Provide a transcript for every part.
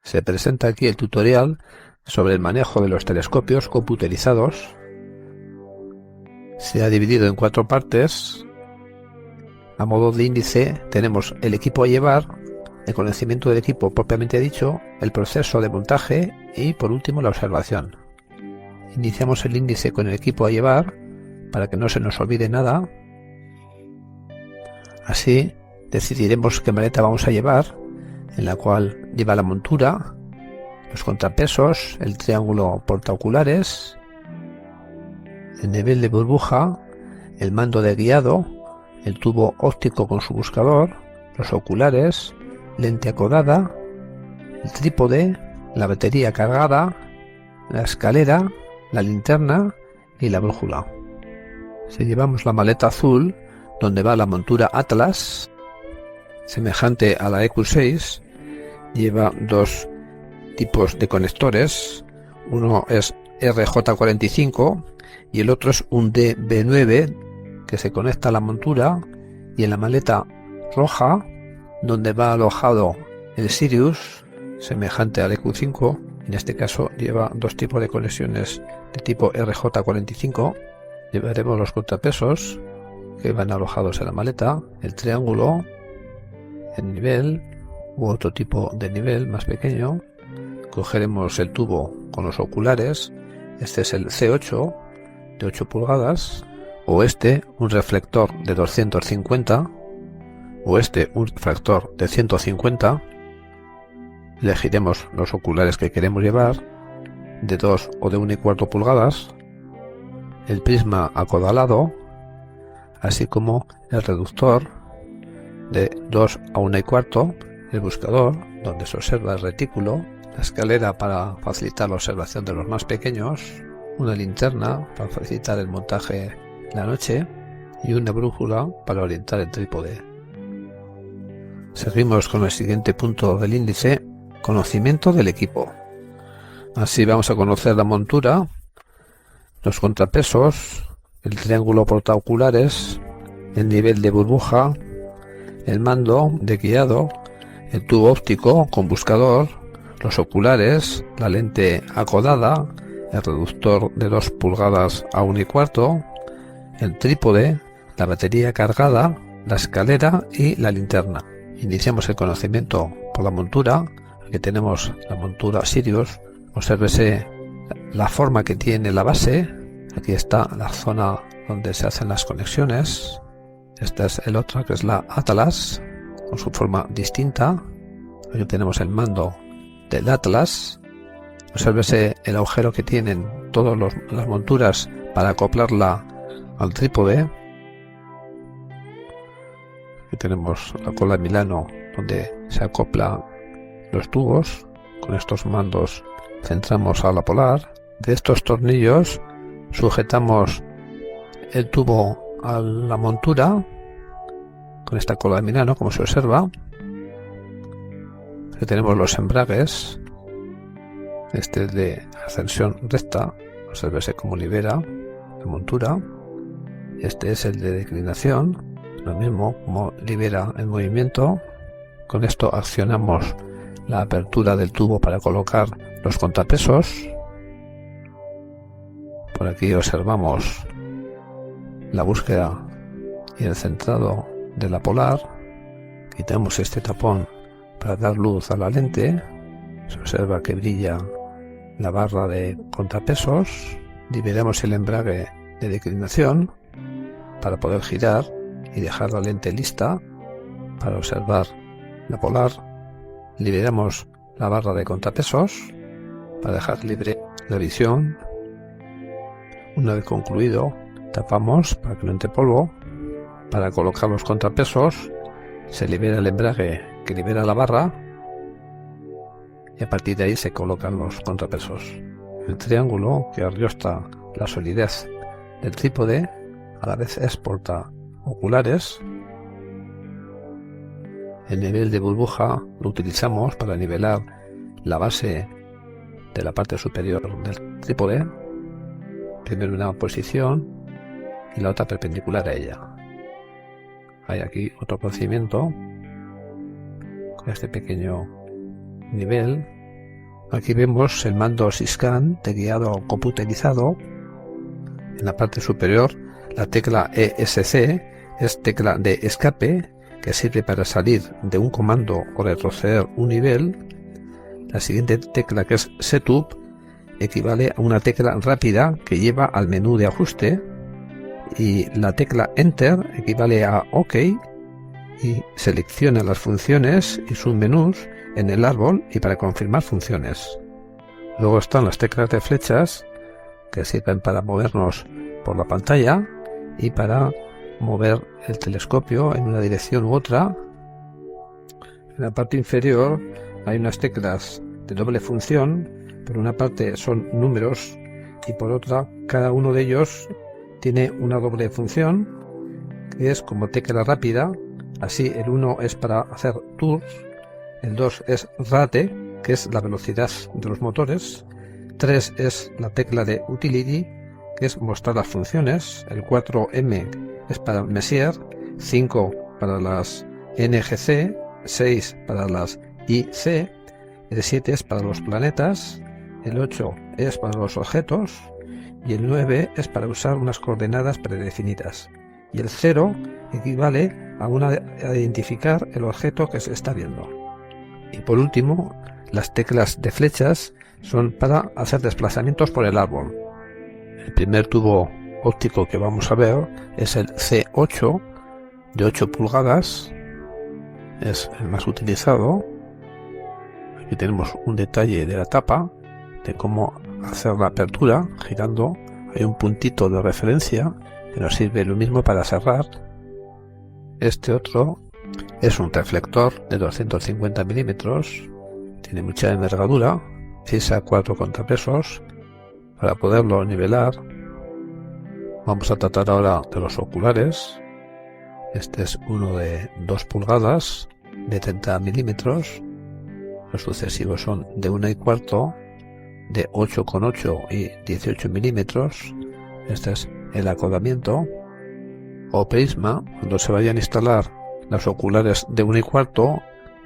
Se presenta aquí el tutorial sobre el manejo de los telescopios computerizados. Se ha dividido en 4 partes. A modo de índice tenemos el equipo a llevar, el conocimiento del equipo propiamente dicho, el proceso de montaje y por último la observación. Iniciamos el índice con el equipo a llevar para que no se nos olvide nada. Así decidiremos qué maleta vamos a llevar, en la cual lleva la montura, los contrapesos, el triángulo portaoculares, el nivel de burbuja, el mando de guiado, el tubo óptico con su buscador, los oculares, lente acodada, el trípode, la batería cargada, la escalera, la linterna y la brújula. Si llevamos la maleta azul, donde va la montura Atlas, semejante a la EQ6, lleva 2 tipos de conectores. Uno es RJ45 y el otro es un DB9 que se conecta a la montura, y en la maleta roja, donde va alojado el Sirius, semejante al EQ5, en este caso lleva 2 tipos de conexiones de tipo RJ45. Llevaremos los contrapesos que van alojados en la maleta, el triángulo, el nivel u otro tipo de nivel más pequeño. Cogeremos el tubo con los oculares. Este es el C8 de 8 pulgadas, o este un reflector de 250, o este un reflector de 150. Elegiremos los oculares que queremos llevar, de 2 o de 1,25 pulgadas, el prisma acodalado, así como el reductor de 2 a 1,25, el buscador donde se observa el retículo, la escalera para facilitar la observación de los más pequeños, una linterna para facilitar el montaje en la noche y una brújula para orientar el trípode. Seguimos con el siguiente punto del índice: conocimiento del equipo. Así vamos a conocer la montura, los contrapesos, el triángulo portaoculares, el nivel de burbuja, el mando de guiado, el tubo óptico con buscador, los oculares, la lente acodada, el reductor de 2 pulgadas a 1,25, el trípode, la batería cargada, la escalera y la linterna. Iniciamos el conocimiento por la montura. Aquí tenemos la montura Sirius. Obsérvese la forma que tiene la base. Aquí está la zona donde se hacen las conexiones. Esta es el otro, que es la Atlas, con su forma distinta. Aquí tenemos el mando del Atlas. Obsérvese el agujero que tienen todas las monturas para acoplarla al trípode. Aquí tenemos la cola de Milano, donde se acopla los tubos. Con estos mandos centramos a la polar. De estos tornillos sujetamos el tubo a la montura con esta cola de Milano, como se observa. Aquí tenemos los embragues. Este es de ascensión recta. Obsérvese cómo libera la montura. Este es el de declinación. Lo mismo, como libera el movimiento. Con esto accionamos la apertura del tubo para colocar los contrapesos. Por aquí observamos la búsqueda y el centrado de la polar. Quitamos este tapón para dar luz a la lente. Se observa que brilla la barra de contrapesos. Liberamos el embrague de declinación para poder girar y dejar la lente lista para observar la polar. Liberamos la barra de contrapesos para dejar libre la visión. Una vez concluido, tapamos para que no entre polvo. Para colocar los contrapesos, se libera el embrague que libera la barra, y a partir de ahí se colocan los contrapesos. El triángulo, que arrosta la solidez del trípode, a la vez es portaoculares. El nivel de burbuja lo utilizamos para nivelar la base de la parte superior del trípode, primero una posición y la otra perpendicular a ella. Hay aquí otro procedimiento con este pequeño nivel Aquí vemos el mando Syscan de guiado computerizado. En la parte superior, la tecla ESC es tecla de escape, que sirve para salir de un comando o retroceder un nivel. La siguiente tecla, que es Setup, equivale a una tecla rápida que lleva al menú de ajuste, y la tecla Enter equivale a OK y selecciona las funciones y sus menús en el árbol y para confirmar funciones. Luego están las teclas de flechas, que sirven para movernos por la pantalla y para mover el telescopio en una dirección u otra. En la parte inferior hay unas teclas de doble función. Por una parte son números y por otra cada uno de ellos tiene una doble función, que es como tecla rápida. Así, el 1 es para hacer tours, el 2 es rate, que es la velocidad de los motores, 3 es la tecla de utility, que es mostrar las funciones, el 4M es para Messier, 5 para las NGC, 6 para las IC, el 7 es para los planetas, el 8 es para los objetos y el 9 es para usar unas coordenadas predefinidas. Y el 0 equivale a identificar el objeto que se está viendo. Y por último, las teclas de flechas son para hacer desplazamientos por el árbol. El primer tubo óptico que vamos a ver es el C8 de 8 pulgadas. Es el más utilizado. Aquí tenemos un detalle de la tapa, de cómo hacer la apertura girando. Hay un puntito de referencia que nos sirve lo mismo para cerrar. Este otro es un reflector de 250 milímetros, tiene mucha envergadura, precisa 4 contrapesos. Para poderlo nivelar, vamos a tratar ahora de los oculares. Este es uno de 2 pulgadas, de 30 milímetros. Los sucesivos son de 1,25, de 8,8 y 18 milímetros. Este es el acodamiento o prisma. Cuando se vayan a instalar los oculares de 1,25,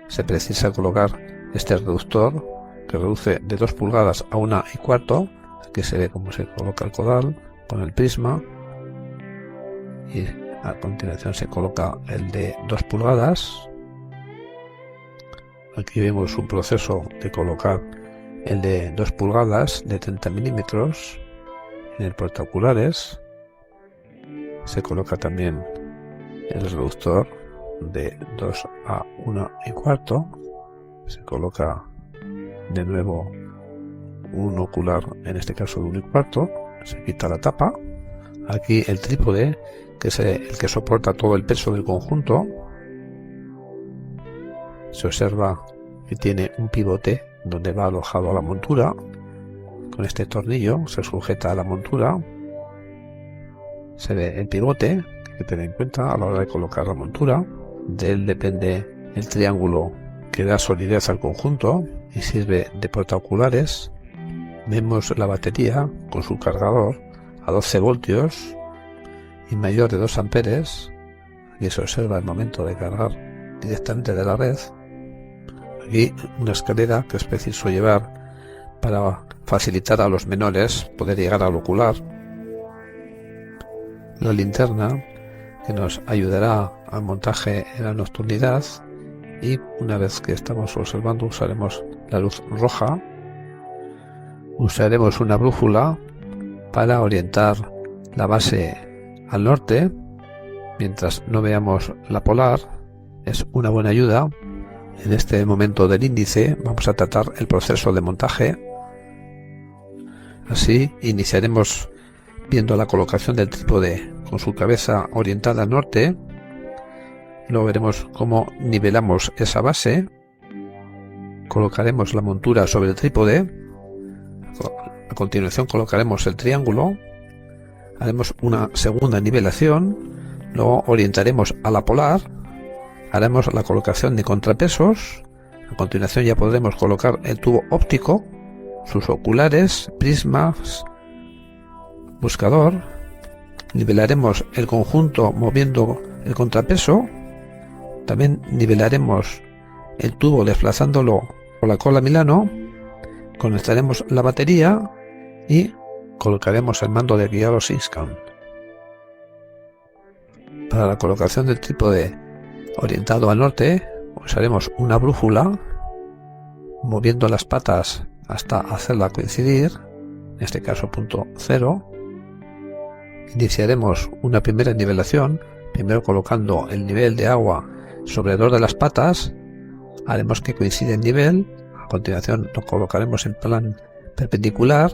se precisa colocar este reductor que reduce de 2 pulgadas a 1,25. Aquí se ve cómo se coloca el codal con el prisma, y a continuación se coloca el de 2 pulgadas. Aquí vemos un proceso de colocar el de 2 pulgadas de 30 milímetros en el portaoculares. Se coloca también el reductor de 2 a 1,25. Se coloca de nuevo un ocular, en este caso de 1,25. Se quita la tapa. Aquí el trípode, que es el que soporta todo el peso del conjunto. Se observa que tiene un pivote donde va alojado a la montura. Con este tornillo se sujeta a la montura. Se ve el pivote, que hay que tener en cuenta a la hora de colocar la montura. De él depende el triángulo que da solidez al conjunto y sirve de portaoculares. Vemos la batería con su cargador a 12 voltios y mayor de 2 amperes. Aquí se observa el momento de cargar directamente de la red. Aquí una escalera que es preciso llevar para facilitar a los menores poder llegar al ocular. La linterna, que nos ayudará al montaje en la nocturnidad, y una vez que estamos observando usaremos la luz roja. Usaremos una brújula para orientar la base al norte mientras no veamos la polar. Es una buena ayuda. En este momento del índice vamos a tratar el proceso de montaje. Así iniciaremos viendo la colocación del trípode con su cabeza orientada al norte. Luego veremos cómo nivelamos esa base. Colocaremos la montura sobre el trípode. A continuación colocaremos el triángulo. Haremos una segunda nivelación. Luego orientaremos a la polar. Haremos la colocación de contrapesos. A continuación ya podremos colocar el tubo óptico, sus oculares, prismas, buscador. Nivelaremos el conjunto moviendo el contrapeso. También nivelaremos el tubo desplazándolo por la cola Milano. conectaremos la batería y colocaremos el mando de guiado SYNSCAN. Para la colocación del trípode orientado al norte, usaremos una brújula, moviendo las patas hasta hacerla coincidir, en este caso punto 0. Iniciaremos una primera nivelación, primero colocando el nivel de agua sobre dos de las patas, haremos que coincida el nivel, a continuación lo colocaremos en plan perpendicular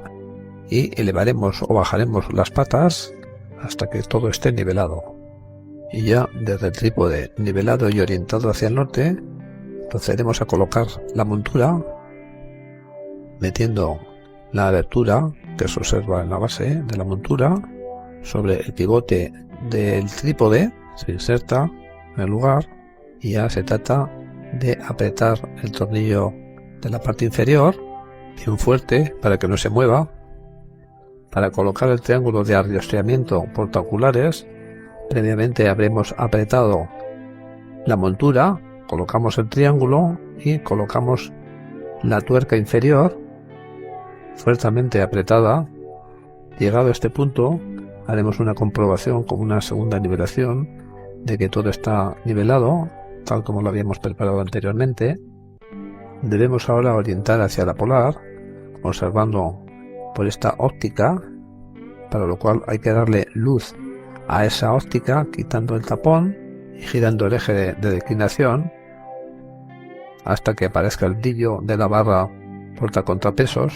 y elevaremos o bajaremos las patas hasta que todo esté nivelado. Y ya desde el trípode nivelado y orientado hacia el norte, procederemos a colocar la montura, metiendo la abertura que se observa en la base de la montura sobre el pivote del trípode, se inserta en el lugar y ya se trata de apretar el tornillo de la parte inferior bien fuerte para que no se mueva. Para colocar el triángulo de arriestramiento portaoculares, previamente habremos apretado la montura, colocamos el triángulo y colocamos la tuerca inferior fuertemente apretada. Llegado a este punto, haremos una comprobación con una segunda nivelación de que todo está nivelado, tal como lo habíamos preparado anteriormente. Debemos ahora orientar hacia la polar, observando por esta óptica, para lo cual hay que darle luz a esa óptica, quitando el tapón y girando el eje de declinación hasta que aparezca el brillo de la barra porta contrapesos.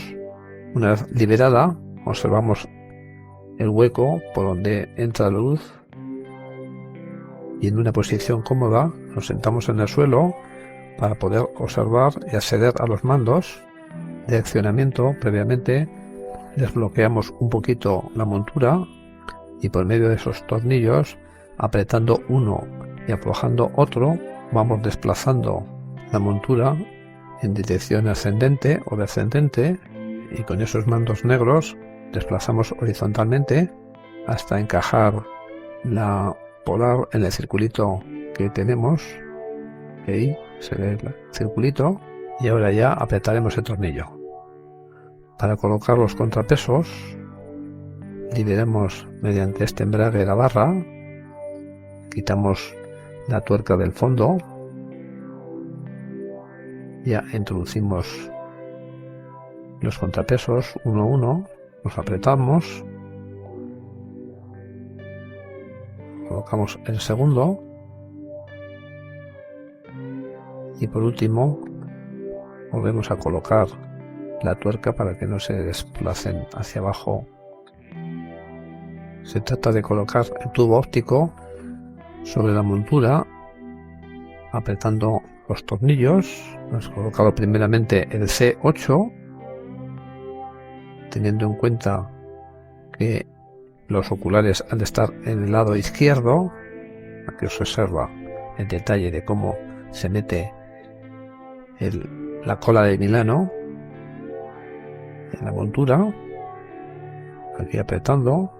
Una vez liberada, observamos el hueco por donde entra la luz y en una posición cómoda nos sentamos en el suelo para poder observar y acceder a los mandos de accionamiento. Previamente desbloqueamos un poquito la montura y por medio de esos tornillos, apretando uno y aflojando otro, vamos desplazando la montura en dirección ascendente o descendente, y con esos mandos negros desplazamos horizontalmente hasta encajar la polar en el circulito que tenemos. Ahí se ve el circulito y ahora ya apretaremos el tornillo. Para colocar los contrapesos, liberemos mediante este embrague la barra, quitamos la tuerca del fondo, ya introducimos los contrapesos uno a uno, los apretamos, colocamos el segundo y por último volvemos a colocar la tuerca para que no se desplacen hacia abajo. Se trata de colocar el tubo óptico sobre la montura apretando los tornillos. Hemos colocado primeramente el C8, teniendo en cuenta que los oculares han de estar en el lado izquierdo. Aquí se observa el detalle de cómo se mete la cola de Milano en la montura, aquí apretando,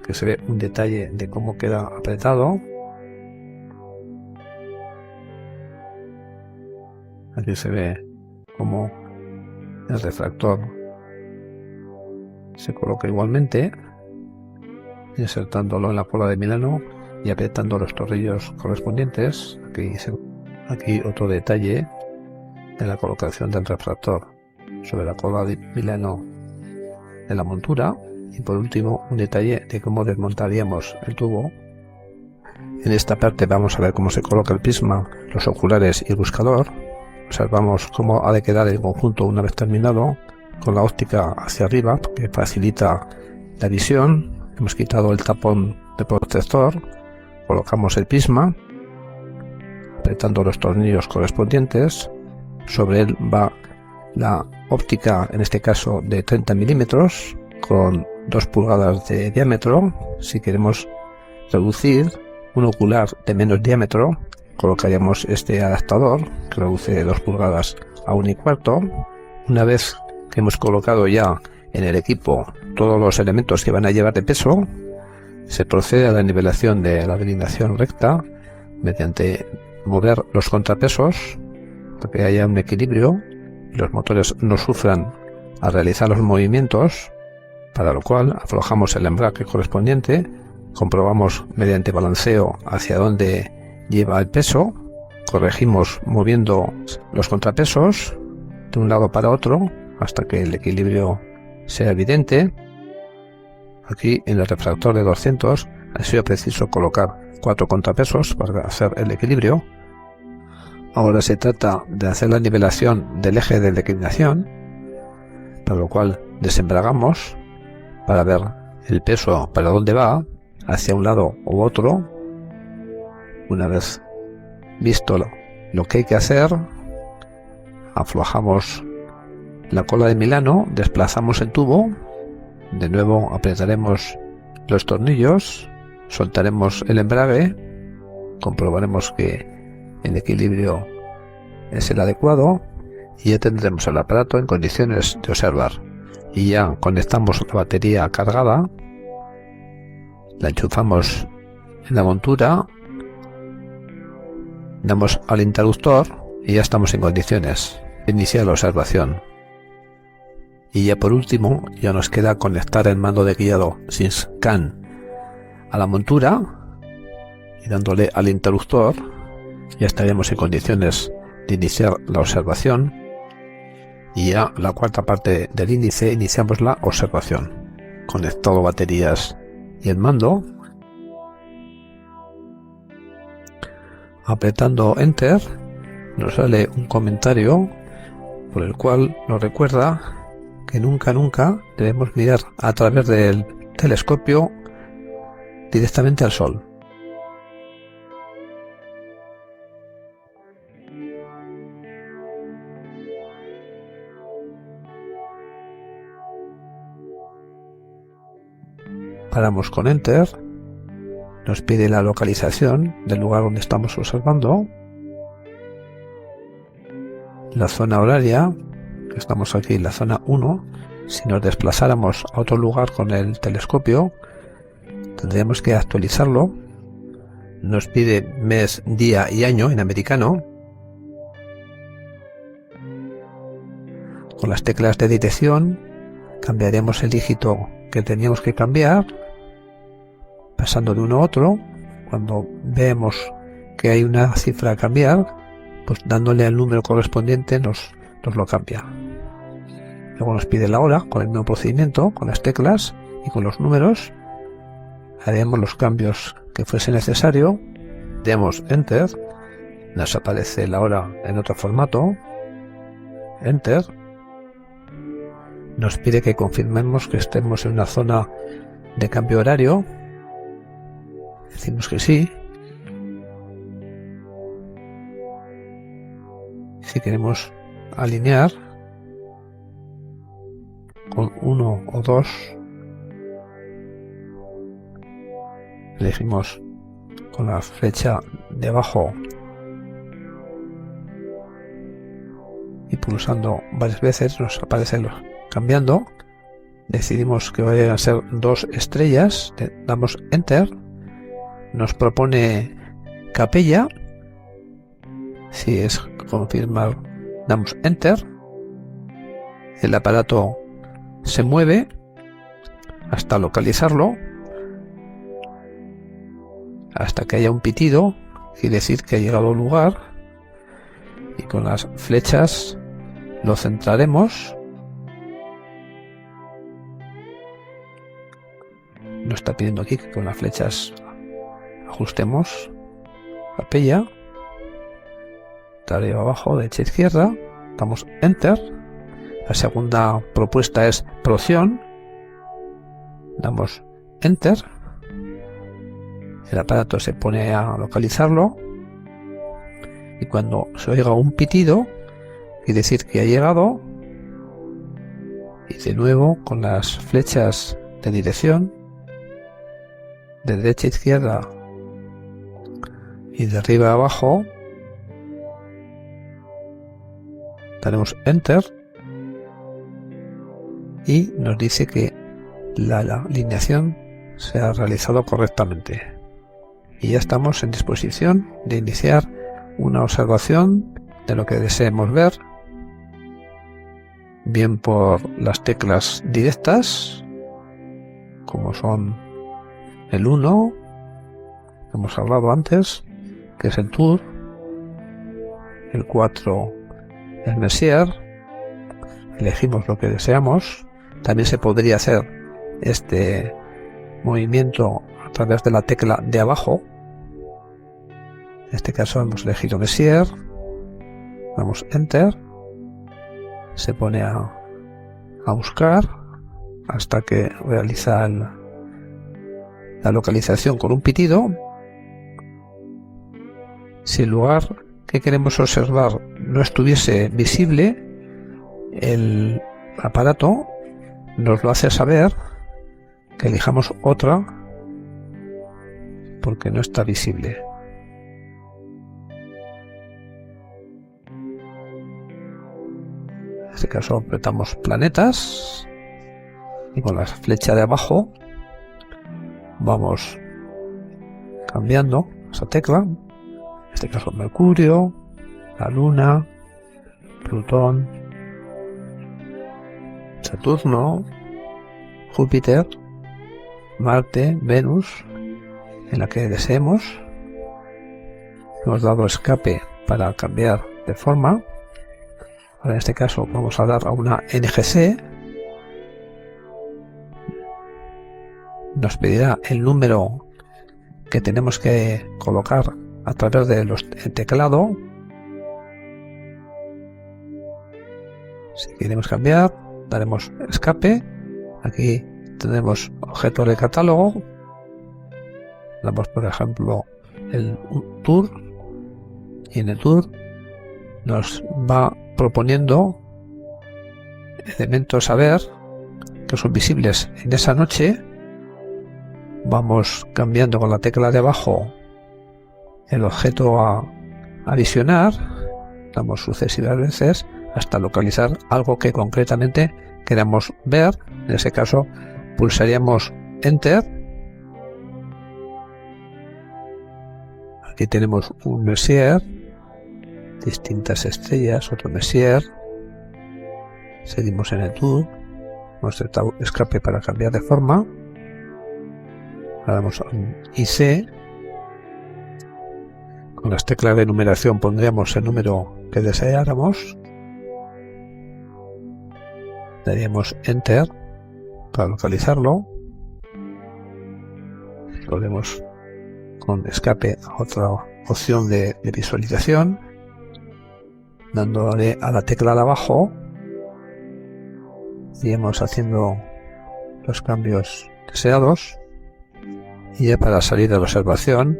que se ve un detalle de cómo queda apretado. Aquí se ve cómo el refractor se coloca igualmente, insertándolo en la cola de Milano y apretando los tornillos correspondientes. Aquí otro detalle de la colocación del refractor sobre la cola de Milano de la montura. Y por último, un detalle de cómo desmontaríamos el tubo. En esta parte vamos a ver cómo se coloca el prisma, los oculares y el buscador. Observamos cómo ha de quedar el conjunto una vez terminado, con la óptica hacia arriba, que facilita la visión. Hemos quitado el tapón de protector, colocamos el prisma, apretando los tornillos correspondientes. Sobre él va la óptica, en este caso de 30 milímetros, con 2 pulgadas de diámetro. Si queremos reducir un ocular de menos diámetro, colocaríamos este adaptador que reduce 2 pulgadas a 1,25. Una vez que hemos colocado ya en el equipo todos los elementos que van a llevar de peso, se procede a la nivelación de la alineación recta mediante mover los contrapesos para que haya un equilibrio y los motores no sufran al realizar los movimientos, para lo cual aflojamos el embrague correspondiente, comprobamos mediante balanceo hacia dónde lleva el peso, corregimos moviendo los contrapesos de un lado para otro hasta que el equilibrio sea evidente. Aquí en el refractor de 200 ha sido preciso colocar 4 contrapesos para hacer el equilibrio. Ahora se trata de hacer la nivelación del eje de declinación, para lo cual desembragamos para ver el peso para dónde va, hacia un lado u otro. Una vez visto lo que hay que hacer, aflojamos la cola de Milano, desplazamos el tubo, de nuevo apretaremos los tornillos, soltaremos el embrague, comprobaremos que el equilibrio es el adecuado y ya tendremos el aparato en condiciones de observar. Y ya conectamos la batería cargada, la enchufamos en la montura, damos al interruptor y ya estamos en condiciones de iniciar la observación. Y ya por último, ya nos queda conectar el mando de guiado SYNC-CAN a la montura y dándole al interruptor ya estaríamos en condiciones de iniciar la observación. Y ya la cuarta parte del índice iniciamos la observación. Conectado baterías y el mando. Apretando Enter nos sale un comentario por el cual nos recuerda que nunca debemos mirar a través del telescopio directamente al Sol. Paramos con Enter, nos pide la localización del lugar donde estamos observando, la zona horaria, estamos aquí en la zona 1, si nos desplazáramos a otro lugar con el telescopio, tendríamos que actualizarlo, nos pide mes, día y año en americano, con las teclas de dirección cambiaremos el dígito que teníamos que cambiar, pasando de uno a otro. Cuando vemos que hay una cifra a cambiar, pues dándole al número correspondiente nos lo cambia. Luego nos pide la hora con el mismo procedimiento, con las teclas y con los números. Haremos los cambios que fuese necesario. Demos Enter, nos aparece la hora en otro formato. Enter. Nos pide que confirmemos que estemos en una zona de cambio horario. Decimos que sí. Si queremos alinear con 1 o 2, elegimos con la flecha de abajo y pulsando varias veces nos aparecen los cambiando. Decidimos que vayan a ser 2 estrellas, damos Enter, nos propone capella, si es confirmar damos Enter, el aparato se mueve hasta localizarlo, hasta que haya un pitido, quiere decir que ha llegado al lugar, y con las flechas lo centraremos. Nos está pidiendo aquí que con las flechas ajustemos capella, de arriba abajo, derecha a izquierda, damos Enter. La segunda propuesta es Procyon, damos Enter, el aparato se pone a localizarlo y cuando se oiga un pitido quiere decir que ha llegado, y de nuevo con las flechas de dirección de derecha a izquierda y de arriba a abajo daremos Enter y nos dice que la alineación se ha realizado correctamente y ya estamos en disposición de iniciar una observación de lo que deseemos ver. bien por las teclas directas, como son el 1, que hemos hablado antes, que es el Tour, el 4, el Messier. Elegimos lo que deseamos. También se podría hacer este movimiento a través de la tecla de abajo. En este caso hemos elegido Messier, damos Enter, se pone a buscar hasta que realiza la localización con un pitido. Si el lugar que queremos observar no estuviese visible, el aparato nos lo hace saber, que elijamos otra porque no está visible. En este caso apretamos planetas y con la flecha de abajo vamos cambiando esa tecla. En este caso Mercurio, la Luna, Plutón, Saturno, Júpiter, Marte, Venus, en la que deseemos. Hemos dado escape para cambiar de forma. Ahora en este caso vamos a dar a una NGC. Nos pedirá el número que tenemos que colocar a través del teclado. Si queremos cambiar, daremos escape. Aquí tenemos objeto de catálogo. Damos por ejemplo el Tour, y en el Tour nos va proponiendo elementos a ver que son visibles en esa noche. Vamos cambiando con la tecla de abajo el objeto a visionar, damos sucesivas veces hasta localizar algo que concretamente queramos ver. En ese caso pulsaríamos Enter. Aquí tenemos un Messier, distintas estrellas, otro Messier. Seguimos en el Tour, hemos dado escape para cambiar de forma. Ahora damos un IC. Con las teclas de numeración pondríamos el número que deseáramos. Daríamos Enter para localizarlo. Podemos con escape a otra opción de visualización, dándole a la tecla de abajo, iremos haciendo los cambios deseados. Y ya para salir de la observación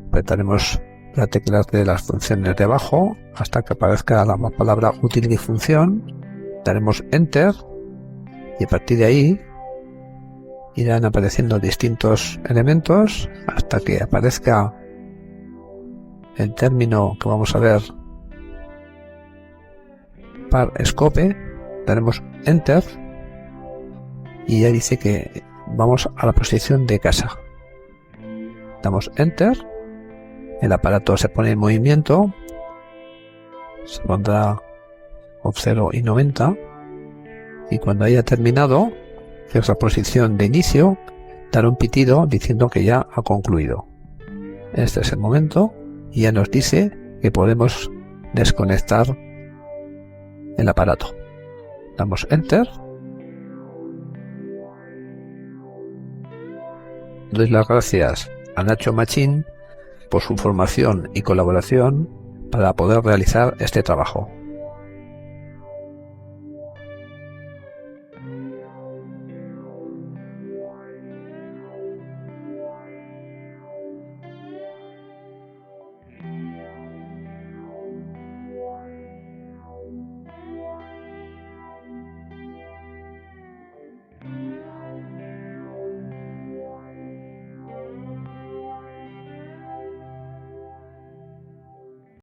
apretaremos la tecla de las funciones de abajo hasta que aparezca la palabra utility función. Daremos Enter y a partir de ahí irán apareciendo distintos elementos hasta que aparezca el término que vamos a ver, par scope. Daremos Enter y ya dice que vamos a la posición de casa. Damos Enter, el aparato se pone en movimiento, se pondrá off 0 y 90 y cuando haya terminado, que es la posición de inicio, dará un pitido diciendo que ya ha concluido. Este es el momento y ya nos dice que podemos desconectar el aparato. Damos Enter. Doy las gracias a Nacho Machín por su formación y colaboración para poder realizar este trabajo.